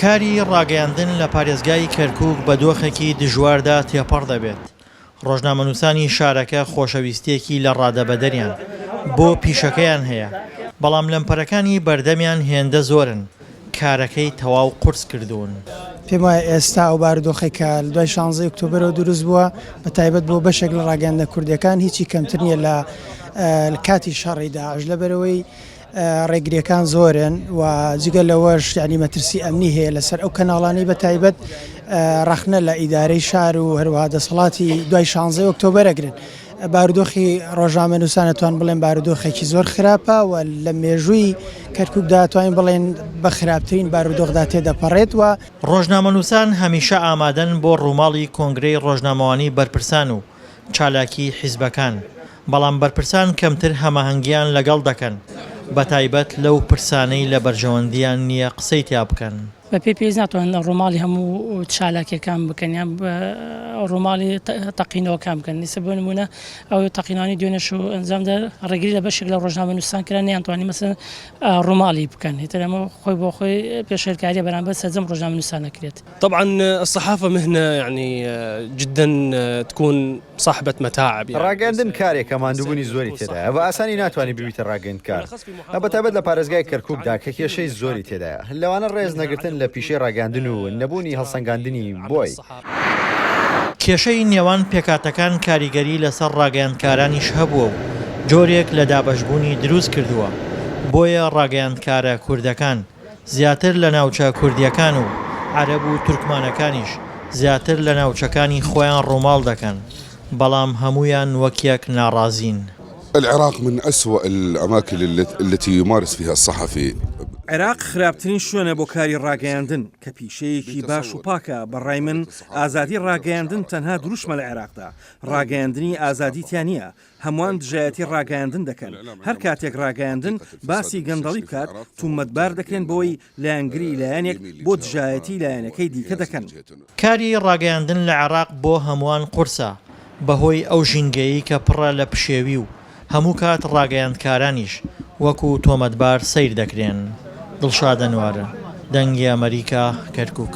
کاری ڕاگەیاندن لە پارێزگای کەرکووک بە دۆخێکی دژواردا تێپەڕ دەبێت. ڕۆژنامەنووسانی شارەکە خۆشەویستیەکی لە ڕادەبەدەریان بۆ پیشەکەیان هەیە، بەڵام لەمپەرەکانی بەردەمیان هێندە زۆرن، کارەکەی تەواو قورس کردوون. پێم وایە ئێستا ئەو بارودۆخی کە لە دوای 16 ئۆکتۆبرەوە دروست بووە بە تایبەت بۆ بەشێک لە ڕاگەیاندنە کوردیەکان هیچی کەمتر نییە لە کاتی شەڕی داعش، لەبەرەوەی ڕێگریەکان زۆرن و جگە لەوەش یعنی مەترسی ئەمنی هەیە لەسەر ئەو کەناڵانەی بە تایبەت ڕەخنە لە ئیدارەی شار و هەروەها دەسەڵاتی دوای 16 ئۆکتۆبەرەگرن. بارودۆخی ڕۆژنامەنووسان دەتوان بڵێن بارودۆخێکی زۆر خراپە و لە مێژووی کەرکووکدا توانین بڵێن بە خراپترین بارودۆخدا تێدەپەڕێت. و ڕۆژنامەنووسان هەمیشە ئامادەن بۆ ڕووماڵی کۆنگرەی ڕۆژنامەوانی بەرپرسان و چالاکی حیزبەکان، بەڵام بەرپرسان کەمتر هەماهەنگیان لەگەڵ دەکەن، بە تایبەت لەو پرسانەی لە بەرژەوەندیان نییە قسەی تیا بکەن. بە پێ ناتوانن ڕۆماڵی هەموو چالاکیەکان بکەن یان ڕۆماڵی تەقینەوەکان بکەن. نیسە بۆ نمونە ئەو تەقینانی دوێنێش و ئەنجامدا ڕێگری لە بەشێک لە ڕۆژنامەنووسان کرا نەیانتوانی مەسەن ڕۆماڵی بکەن، هێتر ئەمە خۆی بۆ خۆی پێشێرکاریە بەرامبەر سەرجەم ڕۆژنامەنووسان نەکرێت. طبعا الصحافة مهنة يعني جدا تكون صاحبة متاعب. ڕاگەاندن کارێکە ماندووبوونی زۆری تێدایە، بە ئاسانی ناتوانانی ببیتە ڕاگەاندکار. بەتایبەت لە پارێزگای کەرکووکدا کە کێشەی زۆری تێدایە، لەوانە ڕێز نەگرتن لە پیشەی ڕاگەاندن و نەبوونی هەڵسەنگاندنی بۆی. کێشەی نێوان پێکاتەکان کاریگەری لەسەر ڕاگەیاندکارانیش هەبووە و جۆرێک لە دابەشبوونی دروست کردووە، بۆیە ڕاگەیاندکارە کوردەکان زیاتر لە ناوچە کوردیەکان و عەرەب و تورکمانەکانیش زیاتر لە ناوچەکانی خۆیان ڕووماڵ دەکەن، بەڵام هەمویان وەک یەک ناڕازین. العراق من أسوأ الأماكن التي يمارس فيها الصحفي. عێراق خراپترین شوێنە بۆ کاری ڕاگەیاندن کە پیشەیەکی باش و پاکە. بەڕای من ئازادی ڕاگەیاندن تەنها دروشمە لە عێراقدا. ڕاگەیاندنی ئازادیتیان نییە، هەمووان دژایەتی ڕاگەیاندن دەکەن. هەر کاتێک ڕاگەیاندن باسی گەندەڵی بکات تومەتبار دەکرێن بۆی لایەنگری لایەنێک بۆ دژایەتی لایەنەکەی دیکە دەکەن. کاری ڕاگەیاندن لە عێراق بۆ هەمووان قورسە، بەهۆی ئەو ژینگەیی کە پڕە لە پشێوی و هەموو کات ڕاگەیاندکارانیش وەکو تۆمەتبار سەیر دەکرێن. دڵشاد ئەنوارە، دەنگی ئەمریکا، کەرکووک.